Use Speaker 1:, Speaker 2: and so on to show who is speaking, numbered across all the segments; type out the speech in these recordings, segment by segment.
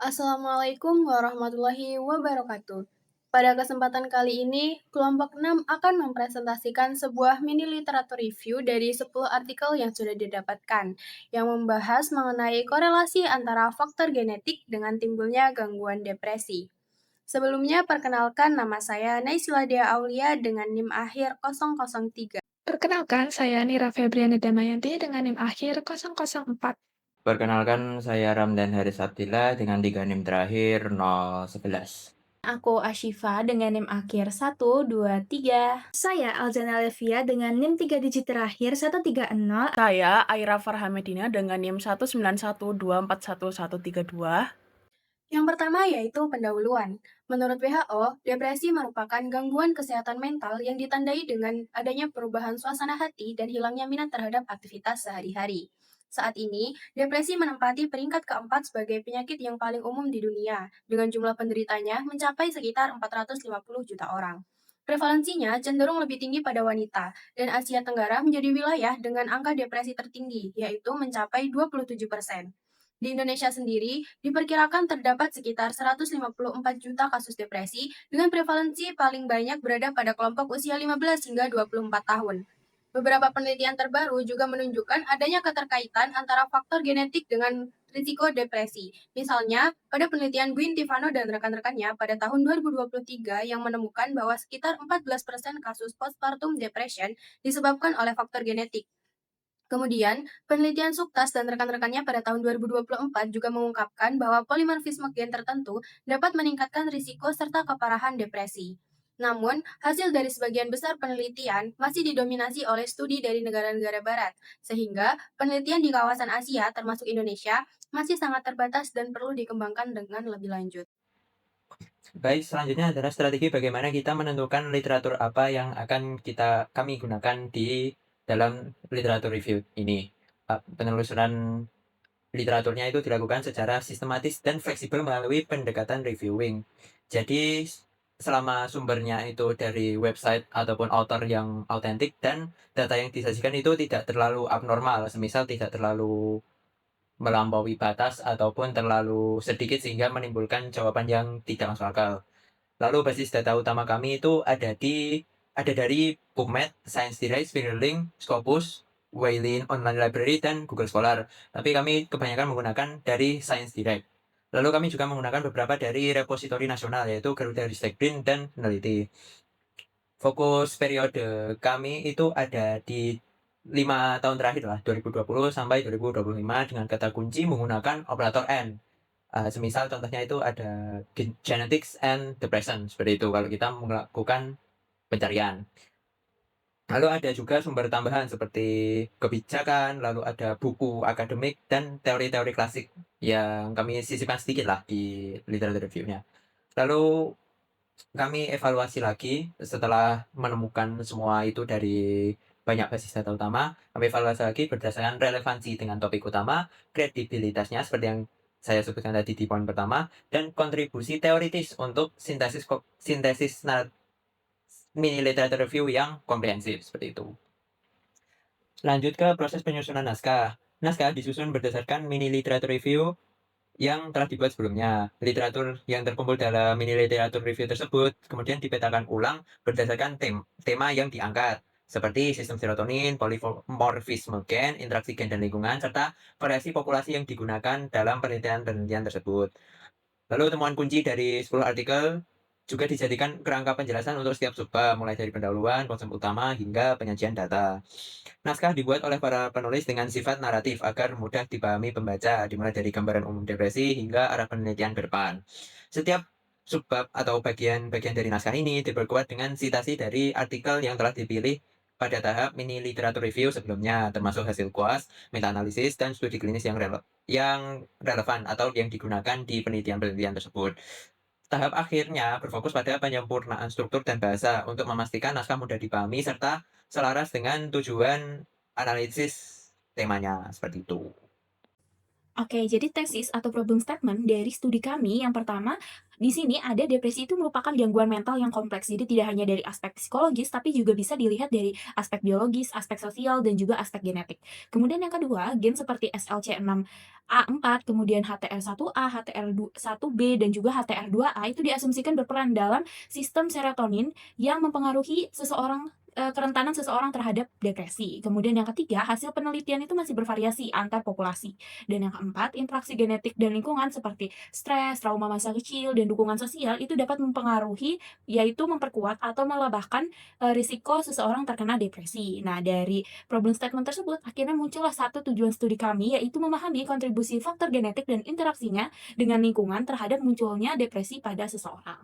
Speaker 1: Assalamualaikum warahmatullahi wabarakatuh. Pada kesempatan kali ini, kelompok 6 akan mempresentasikan sebuah mini literatur review dari 10 artikel yang sudah didapatkan, yang membahas mengenai korelasi antara faktor genetik dengan timbulnya gangguan depresi. Sebelumnya, perkenalkan nama saya Naisila Dea Aulia dengan NIM akhir 003.
Speaker 2: Perkenalkan, saya Nira Febriani Damayanti dengan NIM akhir 004.
Speaker 3: Perkenalkan, saya Ramdan Haris Abdillah dengan 3 NIM terakhir 011.
Speaker 4: Aku Ashifa dengan NIM akhir 123.
Speaker 5: Saya Alzana Levia dengan NIM 3 digit terakhir 130.
Speaker 6: Saya Aira Farhamedina dengan NIM 191241132.
Speaker 1: Yang pertama yaitu pendahuluan. Menurut WHO, depresi merupakan gangguan kesehatan mental yang ditandai dengan adanya perubahan suasana hati dan hilangnya minat terhadap aktivitas sehari-hari. Saat ini, depresi menempati peringkat keempat sebagai penyakit yang paling umum di dunia, dengan jumlah penderitanya mencapai sekitar 450 juta orang. Prevalensinya cenderung lebih tinggi pada wanita, dan Asia Tenggara menjadi wilayah dengan angka depresi tertinggi, yaitu mencapai 27%. Di Indonesia sendiri, diperkirakan terdapat sekitar 154 juta kasus depresi dengan prevalensi paling banyak berada pada kelompok usia 15 hingga 24 tahun. Beberapa penelitian terbaru juga menunjukkan adanya keterkaitan antara faktor genetik dengan risiko depresi. Misalnya, pada penelitian Buin Tivano dan rekan-rekannya pada tahun 2023 yang menemukan bahwa sekitar 14% kasus postpartum depression disebabkan oleh faktor genetik. Kemudian, penelitian Suktas dan rekan-rekannya pada tahun 2024 juga mengungkapkan bahwa polimorfisme gen tertentu dapat meningkatkan risiko serta keparahan depresi. Namun, hasil dari sebagian besar penelitian masih didominasi oleh studi dari negara-negara barat, sehingga penelitian di kawasan Asia termasuk Indonesia masih sangat terbatas dan perlu dikembangkan dengan lebih lanjut.
Speaker 3: Baik, selanjutnya adalah strategi bagaimana kita menentukan literatur apa yang akan kami gunakan di dalam literatur review ini. Penelusuran literaturnya itu dilakukan secara sistematis dan fleksibel melalui pendekatan reviewing. Jadi, selama sumbernya itu dari website ataupun author yang autentik dan data yang disajikan itu tidak terlalu abnormal, semisal tidak terlalu melampaui batas ataupun terlalu sedikit sehingga menimbulkan jawaban yang tidak masuk akal. Lalu basis data utama kami itu ada dari PubMed, ScienceDirect, Spinnerlink, Scopus, Waylin Online Library, dan Google Scholar. Tapi kami kebanyakan menggunakan dari ScienceDirect. Lalu kami juga menggunakan beberapa dari repositori nasional yaitu Garuda Ristekbrin dan Peneliti. Fokus periode kami itu ada di 5 tahun terakhir lah, 2020 sampai 2025 dengan kata kunci menggunakan operator N. Semisal contohnya itu ada genetics and depression, seperti itu kalau kita melakukan pencarian. Lalu ada juga sumber tambahan seperti kebijakan, lalu ada buku akademik dan teori-teori klasik yang kami sisipkan sedikit lah di literatur review-nya. Lalu kami evaluasi lagi setelah menemukan semua itu dari banyak basis data utama, kami evaluasi lagi berdasarkan relevansi dengan topik utama, kredibilitasnya seperti yang saya sebutkan tadi di poin pertama, dan kontribusi teoritis untuk sintesis mini literature review yang komprehensif seperti itu. Lanjut ke proses penyusunan naskah. Naskah disusun berdasarkan mini literature review yang telah dibuat sebelumnya. Literatur yang terkumpul dalam mini literatur review tersebut kemudian dipetakan ulang berdasarkan tema yang diangkat, seperti sistem serotonin, polimorfisme gen, interaksi gen dan lingkungan, serta variasi populasi yang digunakan dalam penelitian-penelitian tersebut. Lalu temuan kunci dari 10 artikel juga dijadikan kerangka penjelasan untuk setiap subbab, mulai dari pendahuluan, konsep utama, hingga penyajian data. Naskah dibuat oleh para penulis dengan sifat naratif agar mudah dipahami pembaca, dimulai dari gambaran umum depresi hingga arah penelitian ke depan. Setiap subbab atau bagian-bagian dari naskah ini diperkuat dengan citasi dari artikel yang telah dipilih pada tahap mini literatur review sebelumnya, termasuk hasil kuas, meta-analisis, dan studi klinis yang relevan atau yang digunakan di penelitian-penelitian tersebut. Tahap akhirnya berfokus pada penyempurnaan struktur dan bahasa untuk memastikan naskah mudah dipahami serta selaras dengan tujuan analisis temanya, seperti itu.
Speaker 4: Oke, jadi tesis atau problem statement dari studi kami yang pertama, di sini ada depresi itu merupakan gangguan mental yang kompleks. Jadi tidak hanya dari aspek psikologis, tapi juga bisa dilihat dari aspek biologis, aspek sosial, dan juga aspek genetik. Kemudian yang kedua, gen seperti SLC6A4, kemudian HTR1A, HTR1B, dan juga HTR2A itu diasumsikan berperan dalam sistem serotonin yang mempengaruhi kerentanan seseorang terhadap depresi. Kemudian yang ketiga, hasil penelitian itu masih bervariasi antar populasi. Dan yang keempat, interaksi genetik dan lingkungan seperti stres, trauma masa kecil, dan dukungan sosial itu dapat mempengaruhi, yaitu memperkuat atau melebahkan risiko seseorang terkena depresi. Nah, dari problem statement tersebut, akhirnya muncullah satu tujuan studi kami, yaitu memahami kontribusi faktor genetik dan interaksinya dengan lingkungan terhadap munculnya depresi pada seseorang.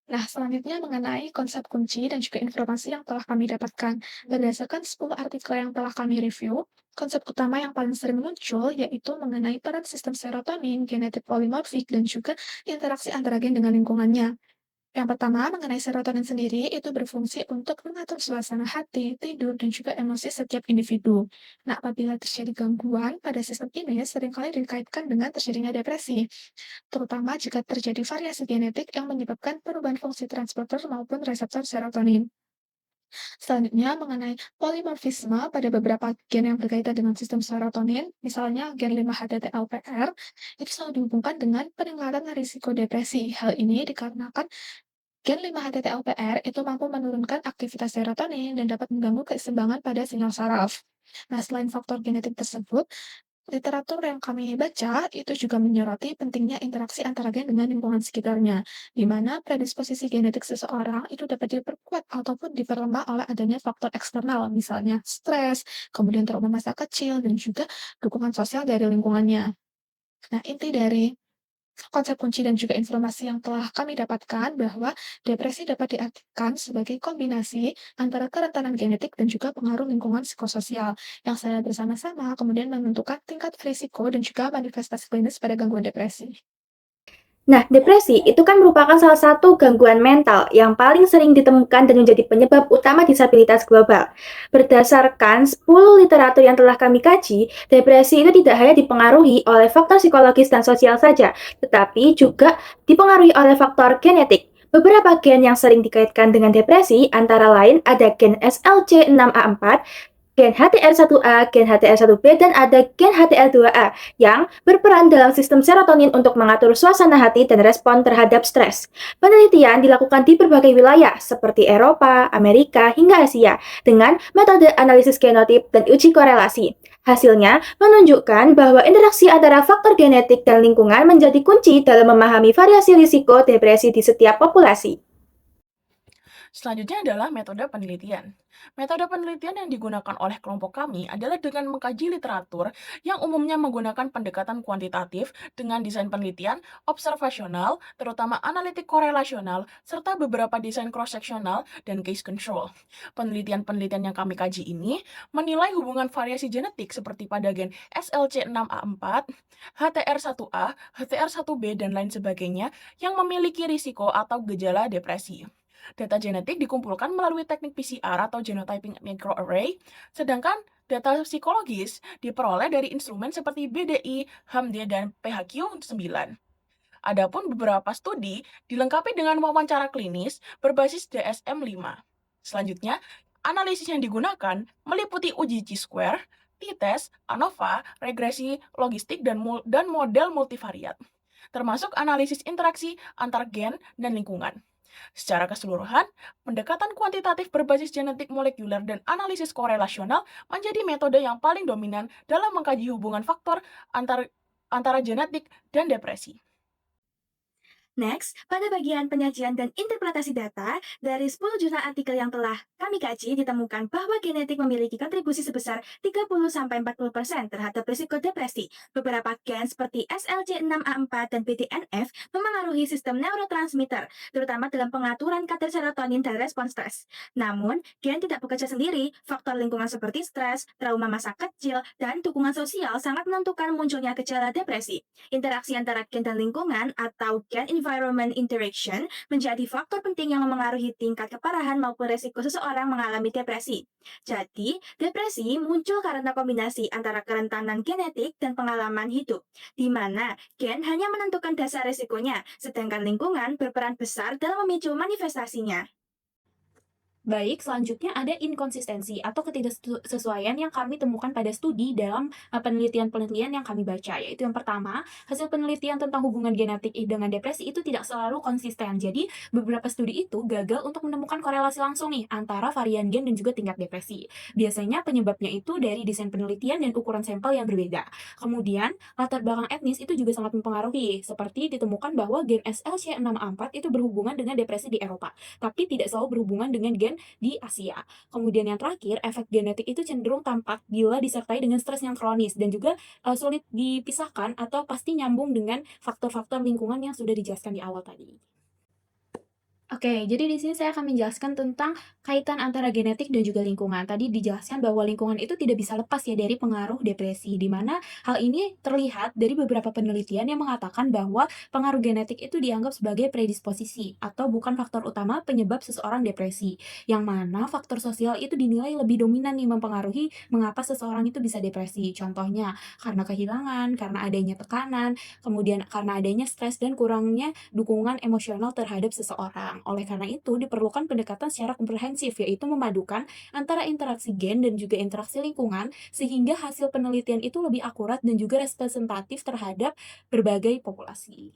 Speaker 2: Nah, selanjutnya mengenai konsep kunci dan juga informasi yang telah kami dapatkan. Berdasarkan 10 artikel yang telah kami review, konsep utama yang paling sering muncul yaitu mengenai peran sistem serotonin, genetik polimorfik, dan juga interaksi antara gen dengan lingkungannya. Yang pertama, mengenai serotonin sendiri, itu berfungsi untuk mengatur suasana hati, tidur, dan juga emosi setiap individu. Nah, apabila terjadi gangguan pada sistem ini, seringkali dikaitkan dengan terjadinya depresi, terutama jika terjadi variasi genetik yang menyebabkan perubahan fungsi transporter maupun reseptor serotonin. Selanjutnya, mengenai polimorfisme pada beberapa gen yang berkaitan dengan sistem serotonin, misalnya gen 5-HTT-LPR, itu selalu dihubungkan dengan peningkatan risiko depresi. Hal ini dikarenakan gen 5-HTT-LPR itu mampu menurunkan aktivitas serotonin dan dapat mengganggu keseimbangan pada sinyal saraf. Nah, selain faktor genetik tersebut, literatur yang kami baca itu juga menyoroti pentingnya interaksi antara gen dengan lingkungan sekitarnya, di mana predisposisi genetik seseorang itu dapat diperkuat ataupun diperlemah oleh adanya faktor eksternal, misalnya stres, kemudian trauma masa kecil, dan juga dukungan sosial dari lingkungannya. Nah, inti dari konsep kunci dan juga informasi yang telah kami dapatkan bahwa depresi dapat diartikan sebagai kombinasi antara kerentanan genetik dan juga pengaruh lingkungan psikososial yang secara bersama-sama kemudian menentukan tingkat risiko dan juga manifestasi klinis pada gangguan depresi.
Speaker 5: Nah, depresi itu kan merupakan salah satu gangguan mental yang paling sering ditemukan dan menjadi penyebab utama disabilitas global. Berdasarkan 10 literatur yang telah kami kaji, depresi itu tidak hanya dipengaruhi oleh faktor psikologis dan sosial saja, tetapi juga dipengaruhi oleh faktor genetik. Beberapa gen yang sering dikaitkan dengan depresi antara lain ada gen SLC6A4, gen HTR1A, gen HTR1B, dan ada gen HTR2A yang berperan dalam sistem serotonin untuk mengatur suasana hati dan respon terhadap stres. Penelitian dilakukan di berbagai wilayah seperti Eropa, Amerika, hingga Asia dengan metode analisis genotip dan uji korelasi. Hasilnya menunjukkan bahwa interaksi antara faktor genetik dan lingkungan menjadi kunci dalam memahami variasi risiko depresi di setiap populasi.
Speaker 6: Selanjutnya adalah metode penelitian. Metode penelitian yang digunakan oleh kelompok kami adalah dengan mengkaji literatur yang umumnya menggunakan pendekatan kuantitatif dengan desain penelitian observasional, terutama analitik korelasional, serta beberapa desain cross-sectional dan case control. Penelitian-penelitian yang kami kaji ini menilai hubungan variasi genetik seperti pada gen SLC6A4, HTR1A, HTR1B, dan lain sebagainya yang memiliki risiko atau gejala depresi. Data genetik dikumpulkan melalui teknik PCR atau genotyping microarray, sedangkan data psikologis diperoleh dari instrumen seperti BDI, HAMD, dan PHQ-9. Adapun beberapa studi dilengkapi dengan wawancara klinis berbasis DSM-5. Selanjutnya, analisis yang digunakan meliputi uji Chi-square, t-test, ANOVA, regresi logistik, dan model multivariat, termasuk analisis interaksi antar gen dan lingkungan. Secara keseluruhan, pendekatan kuantitatif berbasis genetik molekuler dan analisis korelasional menjadi metode yang paling dominan dalam mengkaji hubungan faktor antara genetik dan depresi.
Speaker 5: Next, pada bagian penyajian dan interpretasi data, dari 10 jurnal artikel yang telah kami kaji, ditemukan bahwa genetik memiliki kontribusi sebesar 30-40% terhadap risiko depresi. Beberapa gen seperti SLC6A4 dan BDNF memengaruhi sistem neurotransmitter, terutama dalam pengaturan kadar serotonin dan respons stres. Namun, gen tidak bekerja sendiri. Faktor lingkungan seperti stres, trauma masa kecil, dan dukungan sosial sangat menentukan munculnya gejala depresi. Interaksi antara gen dan lingkungan atau gen human-environment interaction menjadi faktor penting yang memengaruhi tingkat keparahan maupun resiko seseorang mengalami depresi. Jadi, depresi muncul karena kombinasi antara kerentanan genetik dan pengalaman hidup, di mana gen hanya menentukan dasar resikonya, sedangkan lingkungan berperan besar dalam memicu manifestasinya.
Speaker 4: Baik, selanjutnya ada inkonsistensi atau ketidaksesuaian yang kami temukan pada studi dalam penelitian-penelitian yang kami baca, yaitu yang pertama, hasil penelitian tentang hubungan genetik dengan depresi itu tidak selalu konsisten. Jadi, beberapa studi itu gagal untuk menemukan korelasi langsung nih antara varian gen dan juga tingkat depresi. Biasanya penyebabnya itu dari desain penelitian dan ukuran sampel yang berbeda. Kemudian, latar belakang etnis itu juga sangat mempengaruhi, seperti ditemukan bahwa gen SLC64 itu berhubungan dengan depresi di Eropa, tapi tidak selalu berhubungan dengan gen di Asia. Kemudian yang terakhir, efek genetik itu cenderung tampak bila disertai dengan stres yang kronis dan juga sulit dipisahkan atau pasti nyambung dengan faktor-faktor lingkungan yang sudah dijelaskan di awal tadi. Oke, jadi di sini saya akan menjelaskan tentang kaitan antara genetik dan juga lingkungan. Tadi dijelaskan bahwa lingkungan itu tidak bisa lepas ya dari pengaruh depresi, di mana hal ini terlihat dari beberapa penelitian yang mengatakan bahwa pengaruh genetik itu dianggap sebagai predisposisi atau bukan faktor utama penyebab seseorang depresi. Yang mana faktor sosial itu dinilai lebih dominan nih mempengaruhi mengapa seseorang itu bisa depresi. Contohnya, karena kehilangan, karena adanya tekanan, kemudian karena adanya stres dan kurangnya dukungan emosional terhadap seseorang. Oleh karena itu, diperlukan pendekatan secara komprehensif, yaitu memadukan antara interaksi gen dan juga interaksi lingkungan, sehingga hasil penelitian itu lebih akurat dan juga representatif terhadap berbagai populasi.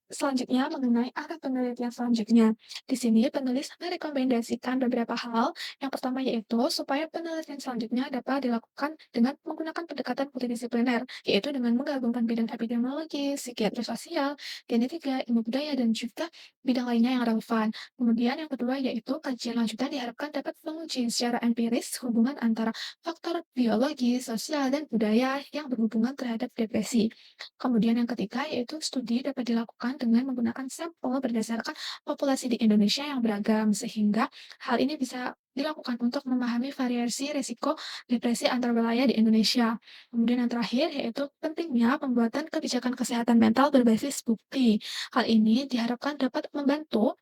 Speaker 2: Selanjutnya, mengenai arah penelitian selanjutnya. Di sini, penulis merekomendasikan beberapa hal. Yang pertama yaitu supaya penelitian selanjutnya dapat dilakukan dengan menggunakan pendekatan multidisipliner, yaitu dengan menggabungkan bidang epidemiologi, psikiatri sosial, genetika, ilmu budaya, dan juga bidang lainnya yang relevan. Kemudian yang kedua yaitu kajian lanjutan diharapkan dapat menguji secara empiris hubungan antara faktor biologi, sosial, dan budaya yang berhubungan terhadap depresi. Kemudian yang ketiga yaitu studi dapat dilakukan dengan menggunakan sampel berdasarkan populasi di Indonesia yang beragam, sehingga hal ini bisa dilakukan untuk memahami variasi risiko depresi antar wilayah di Indonesia. Kemudian yang terakhir yaitu pentingnya pembuatan kebijakan kesehatan mental berbasis bukti. Hal ini diharapkan dapat membantu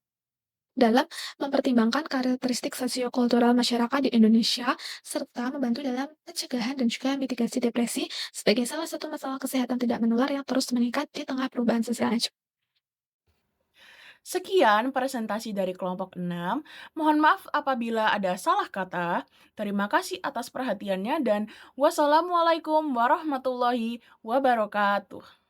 Speaker 2: dalam mempertimbangkan karakteristik sosiokultural masyarakat di Indonesia, serta membantu dalam pencegahan dan juga mitigasi depresi sebagai salah satu masalah kesehatan tidak menular yang terus meningkat di tengah perubahan sosial yang cepat.
Speaker 6: Sekian presentasi dari kelompok 6. Mohon maaf apabila ada salah kata. Terima kasih atas perhatiannya dan wassalamualaikum warahmatullahi wabarakatuh.